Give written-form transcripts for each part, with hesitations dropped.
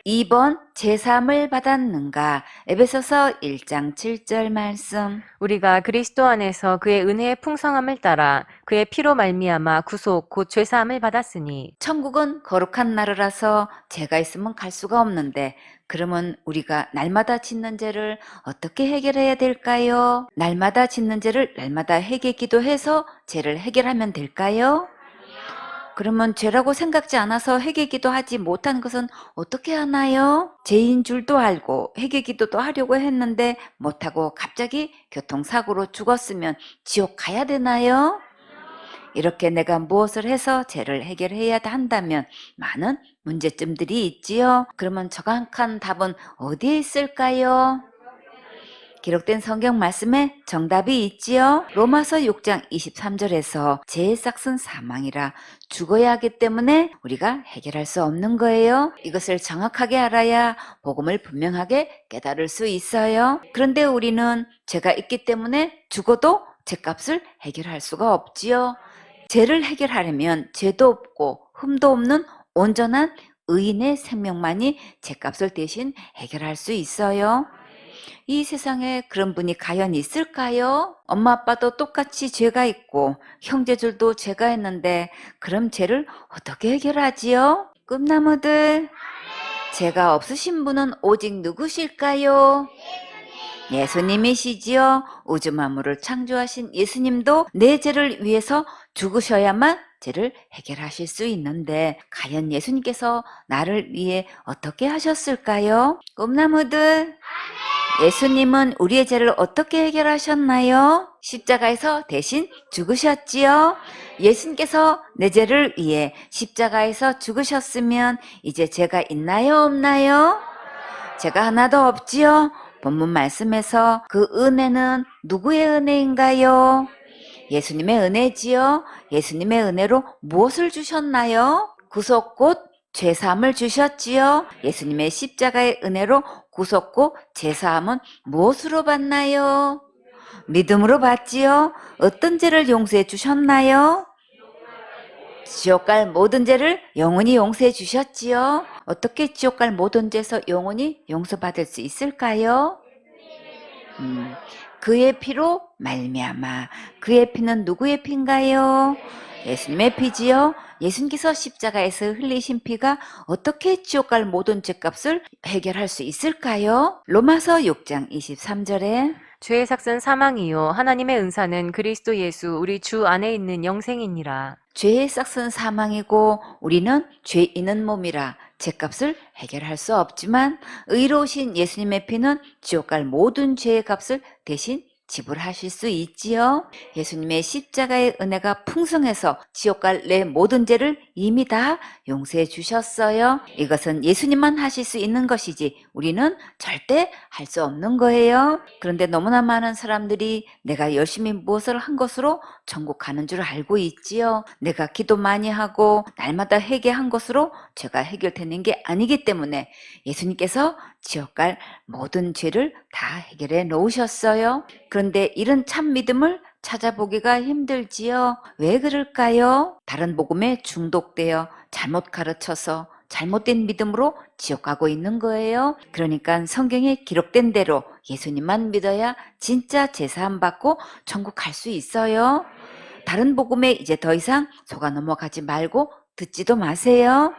2번 제3을 받았는가? 에베소서 1장 7절 말씀. 우리가 그리스도 안에서 그의 은혜의 풍성함을 따라 그의 피로 말미암아 구속 곧 죄사함을 받았으니 천국은 거룩한 나라라서 죄가 있으면 갈 수가 없는데, 그러면 우리가 날마다 짓는 죄를 어떻게 해결해야 될까요? 날마다 짓는 죄를 날마다 회개 기도해서 죄를 해결하면 될까요? 그러면 죄라고 생각지 않아서 회개 기도하지 못한 것은 어떻게 하나요? 죄인 줄도 알고 회개 기도도 하려고 했는데 못하고 갑자기 교통사고로 죽었으면 지옥 가야 되나요? 이렇게 내가 무엇을 해서 죄를 해결해야 한다면 많은 문제점들이 있지요. 그러면 정확한 답은 어디에 있을까요? 기록된 성경 말씀에 정답이 있지요. 로마서 6장 23절에서 죄의 싹은 사망이라 죽어야 하기 때문에 우리가 해결할 수 없는 거예요. 이것을 정확하게 알아야 복음을 분명하게 깨달을 수 있어요. 그런데 우리는 죄가 있기 때문에 죽어도 죄값을 해결할 수가 없지요. 죄를 해결하려면 죄도 없고 흠도 없는 온전한 의인의 생명만이 죄값을 대신 해결할 수 있어요. 이 세상에 그런 분이 과연 있을까요? 엄마 아빠도 똑같이 죄가 있고 형제들도 죄가 있는데 그럼 죄를 어떻게 해결하지요? 꿈나무들, 죄가 없으신 분은 오직 누구실까요? 예수님이시지요. 우주 만물을 창조하신 예수님도 내 죄를 위해서 죽으셔야만 죄를 해결하실 수 있는데 과연 예수님께서 나를 위해 어떻게 하셨을까요? 꿈나무들, 예수님은 우리의 죄를 어떻게 해결하셨나요? 십자가에서 대신 죽으셨지요. 예수님께서 내 죄를 위해 십자가에서 죽으셨으면 이제 죄가 있나요, 없나요? 죄가 하나도 없지요. 본문 말씀에서 그 은혜는 누구의 은혜인가요? 예수님의 은혜지요. 예수님의 은혜로 무엇을 주셨나요? 구속 곧 죄사함을 주셨지요. 예수님의 십자가의 은혜로 구속 곧 죄사함은 무엇으로 받나요? 믿음으로 받지요. 어떤 죄를 용서해 주셨나요? 지옥 갈 모든 죄를 영원히 용서해 주셨지요. 어떻게 지옥 갈 모든 죄에서 영원히 용서받을 수 있을까요? 그의 피로 말미암아. 그의 피는 누구의 피인가요? 예수님의 피지요. 예수님께서 십자가에서 흘리신 피가 어떻게 지옥 갈 모든 죄값을 해결할 수 있을까요? 로마서 6장 23절에 죄의 삭은 사망이요 하나님의 은사는 그리스도 예수 우리 주 안에 있는 영생이니라. 죄의 싹은 사망이고 우리는 죄 있는 몸이라 죄값을 해결할 수 없지만 의로우신 예수님의 피는 지옥 갈 모든 죄의 값을 대신 지불하실 수 있지요. 예수님의 십자가의 은혜가 풍성해서 지옥 갈 내 모든 죄를 이미 다 용서해 주셨어요. 이것은 예수님만 하실 수 있는 것이지 우리는 절대 할 수 없는 거예요. 그런데 너무나 많은 사람들이 내가 열심히 무엇을 한 것으로 천국 가는 줄 알고 있지요. 내가 기도 많이 하고 날마다 회개한 것으로 죄가 해결되는 게 아니기 때문에 예수님께서 지옥 갈 모든 죄를 다 해결해 놓으셨어요. 그런데 이런 참 믿음을 찾아보기가 힘들지요. 왜 그럴까요? 다른 복음에 중독되어 잘못 가르쳐서 잘못된 믿음으로 지옥 가고 있는 거예요. 그러니까 성경에 기록된 대로 예수님만 믿어야 진짜 제사함 받고 천국 갈 수 있어요. 다른 복음에 이제 더 이상 속아 넘어가지 말고 듣지도 마세요.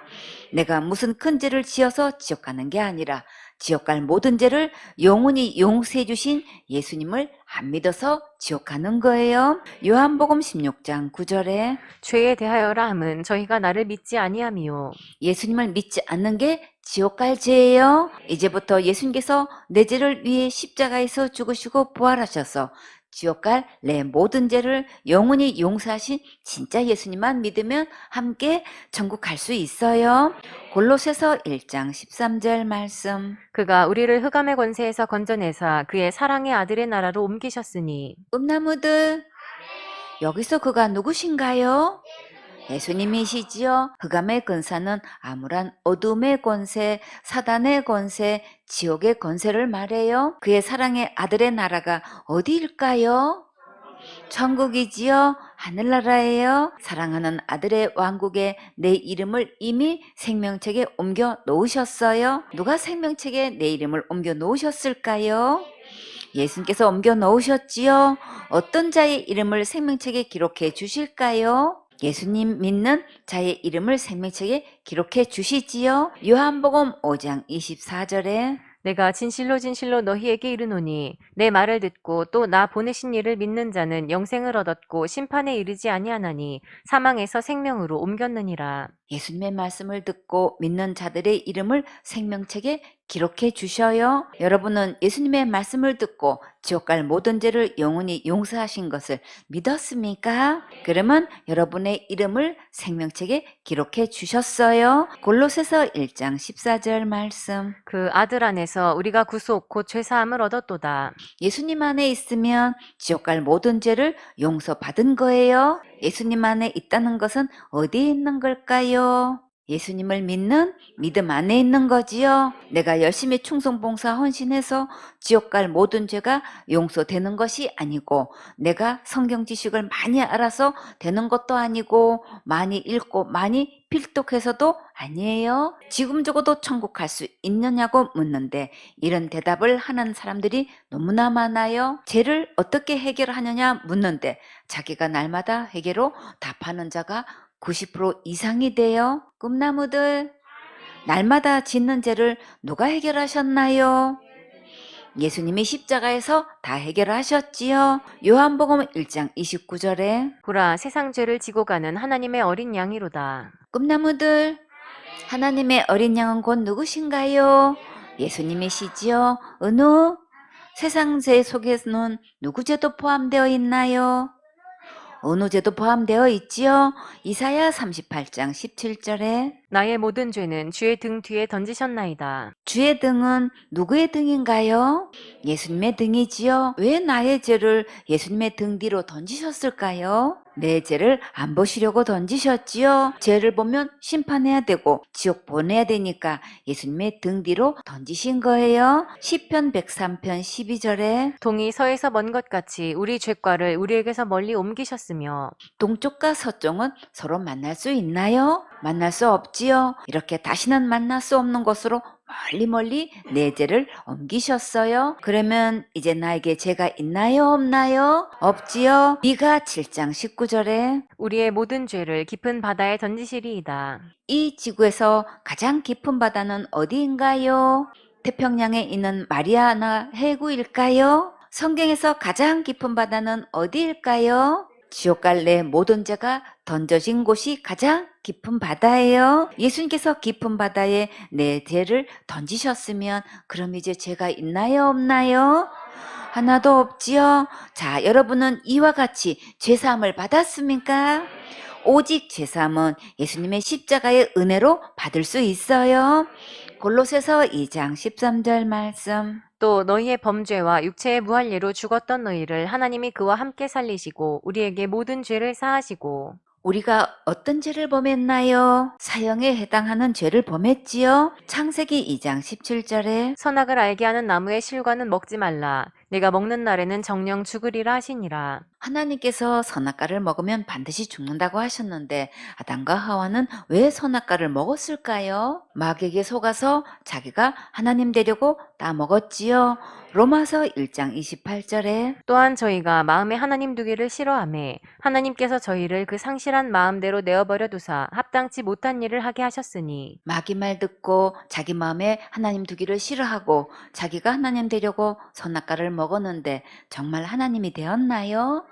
내가 무슨 큰 죄를 지어서 지옥 가는 게 아니라 지옥 갈 모든 죄를 영원히 용서해 주신 예수님을 안 믿어서 지옥 가는 거예요. 요한복음 16장 9절에 죄에 대하여라 함은 저희가 나를 믿지 아니함이요 예수님을 믿지 않는 게 지옥 갈 죄예요. 이제부터 예수님께서 내 죄를 위해 십자가에서 죽으시고 부활하셔서 지옥 갈 내 모든 죄를 영원히 용서하신 진짜 예수님만 믿으면 함께 천국 갈 수 있어요. 골로새서 1장 13절 말씀. 그가 우리를 흑암의 권세에서 건져내사 그의 사랑의 아들의 나라로 옮기셨으니 꿈나무들, 여기서 그가 누구신가요? 예수님이시지요. 흑암의 권세는 암울한 어둠의 권세, 사단의 권세, 지옥의 권세를 말해요. 그의 사랑의 아들의 나라가 어디일까요? 천국이지요? 하늘나라예요? 사랑하는 아들의 왕국에 내 이름을 이미 생명책에 옮겨 놓으셨어요? 누가 생명책에 내 이름을 옮겨 놓으셨을까요? 예수님께서 옮겨 놓으셨지요? 어떤 자의 이름을 생명책에 기록해 주실까요? 예수님 믿는 자의 이름을 생명책에 기록해 주시지요? 요한복음 5장 24절에 내가 진실로 진실로 너희에게 이르노니 내 말을 듣고 또 나 보내신 이를 믿는 자는 영생을 얻었고 심판에 이르지 아니하나니 사망에서 생명으로 옮겼느니라. 예수님의 말씀을 듣고 믿는 자들의 이름을 생명책에 기록해 주셔요. 여러분은 예수님의 말씀을 듣고 지옥 갈 모든 죄를 영원히 용서하신 것을 믿었습니까? 그러면 여러분의 이름을 생명책에 기록해 주셨어요. 골로새서 1장 14절 말씀. 그 아들 안에서 우리가 구속 곧 죄사함을 얻었도다. 예수님 안에 있으면 지옥 갈 모든 죄를 용서받은 거예요. 예수님 안에 있다는 것은 어디에 있는 걸까요? 예수님을 믿는 믿음 안에 있는 거지요. 내가 열심히 충성봉사 헌신해서 지옥 갈 모든 죄가 용서되는 것이 아니고 내가 성경 지식을 많이 알아서 되는 것도 아니고 많이 읽고 많이 필독해서도 아니에요. 지금 적어도 천국 갈 수 있느냐고 묻는데 이런 대답을 하는 사람들이 너무나 많아요. 죄를 어떻게 해결하느냐 묻는데 자기가 날마다 회개로 답하는 자가 90% 이상이 돼요. 꿈나무들, 날마다 짓는 죄를 누가 해결하셨나요? 예수님이 십자가에서 다 해결하셨지요. 요한복음 1장 29절에 보라 세상 죄를 지고 가는 하나님의 어린 양이로다. 꿈나무들, 하나님의 어린 양은 곧 누구신가요? 예수님이시지요. 어느 세상 죄 속에는 누구 죄도 포함되어 있나요? 어느 죄도 포함되어 있지요. 이사야 38장 17절에 나의 모든 죄는 주의 등 뒤에 던지셨나이다. 주의 등은 누구의 등인가요? 예수님의 등이지요. 왜 나의 죄를 예수님의 등 뒤로 던지셨을까요? 내 죄를 안 보시려고 던지셨지요. 죄를 보면 심판해야 되고 지옥 보내야 되니까 예수님의 등 뒤로 던지신 거예요. 시편 103편 12절에 동이 서에서 먼 것 같이 우리 죄과를 우리에게서 멀리 옮기셨으며 동쪽과 서쪽은 서로 만날 수 있나요? 만날 수 없지요. 이렇게 다시는 만날 수 없는 곳으로 멀리 내 죄를 옮기셨어요. 그러면 이제 나에게 죄가 있나요? 없나요? 없지요. 미가 7장 19절에 우리의 모든 죄를 깊은 바다에 던지시리이다. 이 지구에서 가장 깊은 바다는 어디인가요? 태평양에 있는 마리아나 해구일까요? 성경에서 가장 깊은 바다는 어디일까요? 지옥 갈 내 모든 죄가 던져진 곳이 가장 깊은 바다예요. 예수님께서 깊은 바다에 내 죄를 던지셨으면 그럼 이제 죄가 있나요? 없나요? 하나도 없지요. 자, 여러분은 이와 같이 죄사함을 받았습니까? 오직 죄사함은 예수님의 십자가의 은혜로 받을 수 있어요. 골로새서 2장 13절 말씀. 또 너희의 범죄와 육체의 무할례로 죽었던 너희를 하나님이 그와 함께 살리시고 우리에게 모든 죄를 사하시고 우리가 어떤 죄를 범했나요? 사형에 해당하는 죄를 범했지요. 창세기 2장 17절에 선악을 알게 하는 나무의 실과는 먹지 말라. 내가 먹는 날에는 정령 죽으리라 하시니라. 하나님께서 선악과를 먹으면 반드시 죽는다고 하셨는데 아담과 하와는 왜 선악과를 먹었을까요? 마귀에게 속아서 자기가 하나님 되려고 따먹었지요. 로마서 1장 28절에 또한 저희가 마음에 하나님 두기를 싫어하매 하나님께서 저희를 그 상실한 마음대로 내어버려 두사 합당치 못한 일을 하게 하셨으니 마귀 말 듣고 자기 마음에 하나님 두기를 싫어하고 자기가 하나님 되려고 선악과를 먹었는데 정말 하나님이 되었나요?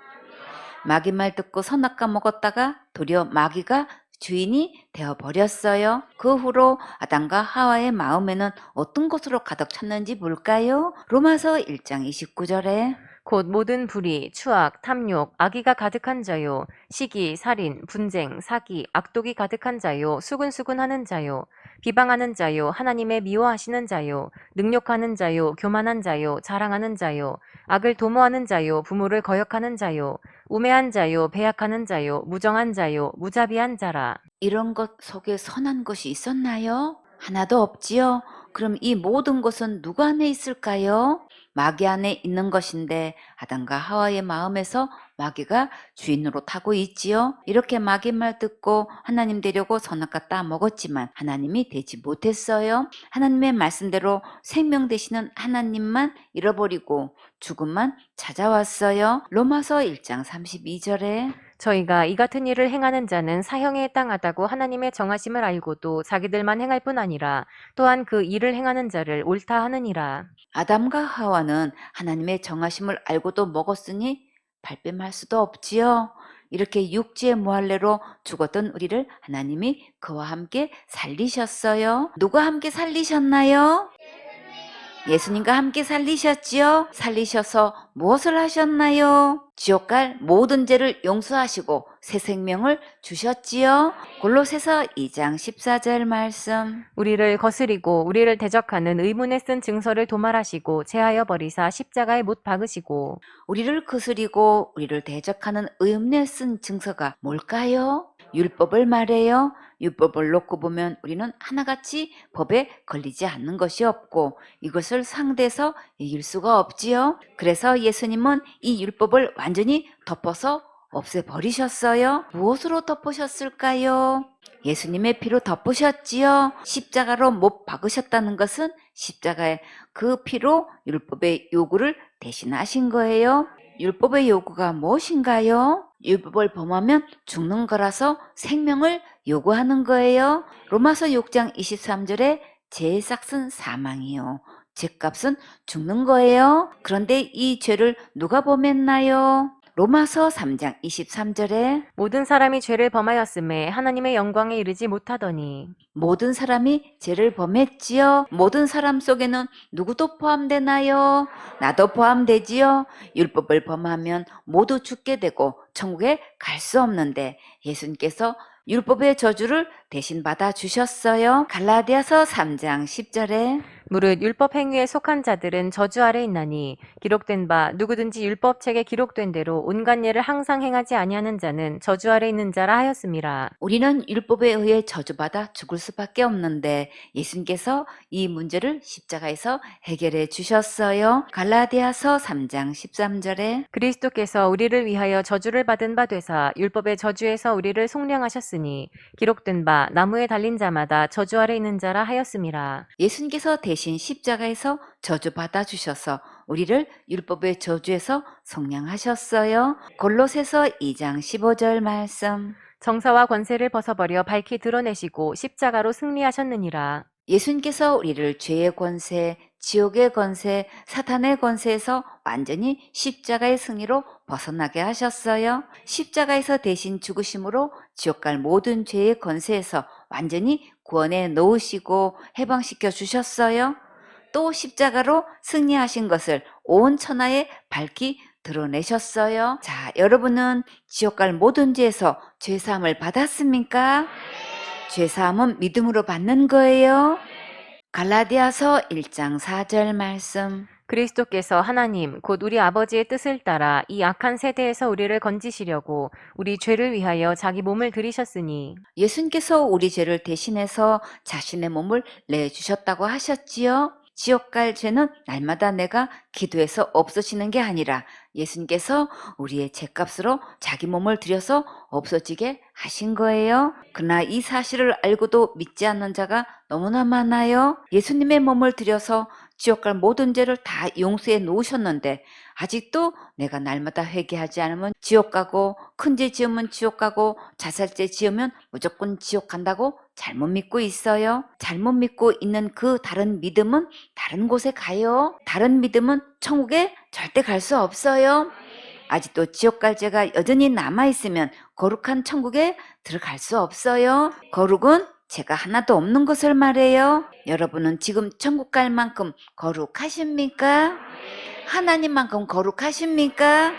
마귀 말 듣고 선악과 먹었다가 도리어 마귀가 주인이 되어 버렸어요. 그 후로 아담과 하와의 마음에는 어떤 것으로 가득 찼는지 볼까요? 로마서 1장 29절에 곧 모든 불의, 추악, 탐욕, 악의가 가득한 자요, 시기, 살인, 분쟁, 사기, 악독이 가득한 자요, 수근수근하는 자요, 비방하는 자요, 하나님의 미워하시는 자요, 능욕하는 자요, 교만한 자요, 자랑하는 자요, 악을 도모하는 자요, 부모를 거역하는 자요, 우매한 자요, 배약하는 자요, 무정한 자요, 무자비한 자라. 이런 것 속에 선한 것이 있었나요? 하나도 없지요. 그럼 이 모든 것은 누구 안에 있을까요? 마귀 안에 있는 것인데 아담과 하와의 마음에서 마귀가 주인으로 타고 있지요. 이렇게 마귀 말 듣고 하나님 되려고 선악과 따먹었지만 하나님이 되지 못했어요. 하나님의 말씀대로 생명 되시는 하나님만 잃어버리고 죽음만 찾아왔어요. 로마서 1장 32절에 저희가 이 같은 일을 행하는 자는 사형에 해당하다고 하나님의 정하심을 알고도 자기들만 행할 뿐 아니라 또한 그 일을 행하는 자를 옳다 하느니라. 아담과 하와는 하나님의 정하심을 알고도 먹었으니 발뺌할 수도 없지요. 이렇게 육지의 무할례로 죽었던 우리를 하나님이 그와 함께 살리셨어요. 누가 함께 살리셨나요? 예수님과 함께 살리셨지요? 살리셔서 무엇을 하셨나요? 지옥 갈 모든 죄를 용서하시고 새 생명을 주셨지요? 골로새서 2장 14절 말씀. 우리를 거스리고 우리를 대적하는 의문에 쓴 증서를 도말하시고 제하여 버리사 십자가에 못 박으시고 우리를 거스리고 우리를 대적하는 의문에 쓴 증서가 뭘까요? 율법을 말해요. 율법을 놓고 보면 우리는 하나같이 법에 걸리지 않는 것이 없고 이것을 상대해서 이길 수가 없지요. 그래서 예수님은 이 율법을 완전히 덮어서 없애버리셨어요. 무엇으로 덮으셨을까요? 예수님의 피로 덮으셨지요. 십자가로 못 박으셨다는 것은 십자가의 그 피로 율법의 요구를 대신하신 거예요. 율법의 요구가 무엇인가요? 율법을 범하면 죽는 거라서 생명을 요구하는 거예요. 로마서 6장 23절에 죄의 삭은 사망이요. 죄값은 죽는 거예요. 그런데 이 죄를 누가 범했나요? 로마서 3장 23절에 모든 사람이 죄를 범하였음에 하나님의 영광에 이르지 못하더니 모든 사람이 죄를 범했지요. 모든 사람 속에는 누구도 포함되나요? 나도 포함되지요. 율법을 범하면 모두 죽게 되고 천국에 갈 수 없는데 예수님께서 율법의 저주를 대신 받아 주셨어요. 갈라디아서 3장 10절에 무릇 율법 행위에 속한 자들은 저주 아래 있나니 기록된 바 누구든지 율법책에 기록된 대로 온갖 예를 항상 행하지 아니하는 자는 저주 아래 있는 자라 하였음이라. 우리는 율법에 의해 저주받아 죽을 수밖에 없는데 예수님께서 이 문제를 십자가에서 해결해 주셨어요. 갈라디아서 3장 13절에 그리스도께서 우리를 위하여 저주를 받은 바 되사 율법의 저주에서 우리를 속량하셨으니 기록된 바 나무에 달린 자마다 저주 아래 있는 자라 하였음이라. 예수님께서 대신 십자가에서 저주받아 주셔서 우리를 율법의 저주에서 속량하셨어요. 골로새서 2장 15절 말씀. 정사와 권세를 벗어버려 밝히 드러내시고 십자가로 승리하셨느니라. 예수님께서 우리를 죄의 권세, 지옥의 권세, 사탄의 권세에서 완전히 십자가의 승리로 벗어나게 하셨어요. 십자가에서 대신 죽으심으로 지옥 갈 모든 죄의 권세에서 완전히 구원해 놓으시고 해방시켜 주셨어요. 또 십자가로 승리하신 것을 온 천하에 밝히 드러내셨어요. 자, 여러분은 지옥 갈 모든 죄에서 죄사함을 받았습니까? 죄사함은 믿음으로 받는 거예요. 갈라디아서 1장 4절 말씀. 그리스도께서 하나님 곧 우리 아버지의 뜻을 따라 이 악한 세대에서 우리를 건지시려고 우리 죄를 위하여 자기 몸을 들이셨으니 예수님께서 우리 죄를 대신해서 자신의 몸을 내주셨다고 하셨지요. 지옥 갈 죄는 날마다 내가 기도해서 없어지는 게 아니라 예수님께서 우리의 죄값으로 자기 몸을 들여서 없어지게 하신 거예요. 그러나 이 사실을 알고도 믿지 않는 자가 너무나 많아요. 예수님의 몸을 들여서 지옥 갈 모든 죄를 다 용서해 놓으셨는데 아직도 내가 날마다 회개하지 않으면 지옥 가고 큰 죄 지으면 지옥 가고 자살죄 지으면 무조건 지옥 간다고 잘못 믿고 있어요. 잘못 믿고 있는 그 다른 믿음은 다른 곳에 가요. 다른 믿음은 천국에 절대 갈 수 없어요. 아직도 지옥 갈 죄가 여전히 남아있으면 거룩한 천국에 들어갈 수 없어요. 거룩은 죄가 하나도 없는 것을 말해요. 여러분은 지금 천국 갈 만큼 거룩하십니까? 하나님만큼 거룩하십니까?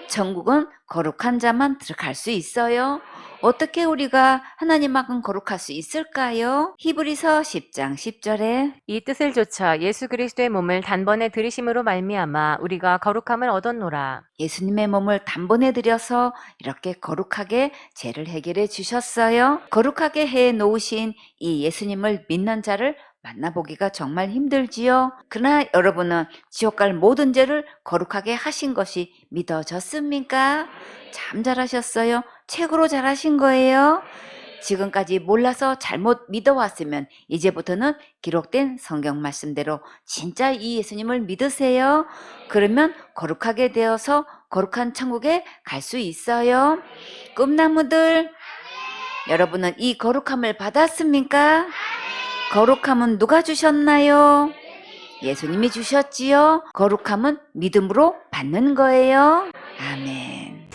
천국은 거룩한 자만 들어갈 수 있어요. 어떻게 우리가 하나님만큼 거룩할 수 있을까요? 히브리서 10장 10절에 이 뜻을 조차 예수 그리스도의 몸을 단번에 들이심으로 말미암아 우리가 거룩함을 얻었노라. 예수님의 몸을 단번에 들여서 이렇게 거룩하게 죄를 해결해 주셨어요. 거룩하게 해 놓으신 이 예수님을 믿는 자를 만나보기가 정말 힘들지요. 그러나 여러분은 지옥 갈 모든 죄를 거룩하게 하신 것이 믿어졌습니까? 참 잘하셨어요. 최고로 잘하신 거예요. 지금까지 몰라서 잘못 믿어왔으면 이제부터는 기록된 성경 말씀대로 진짜 이 예수님을 믿으세요. 그러면 거룩하게 되어서 거룩한 천국에 갈 수 있어요. 꿈나무들, 여러분은 이 거룩함을 받았습니까? 거룩함은 누가 주셨나요? 예수님이 주셨지요. 거룩함은 믿음으로 받는 거예요. 아멘.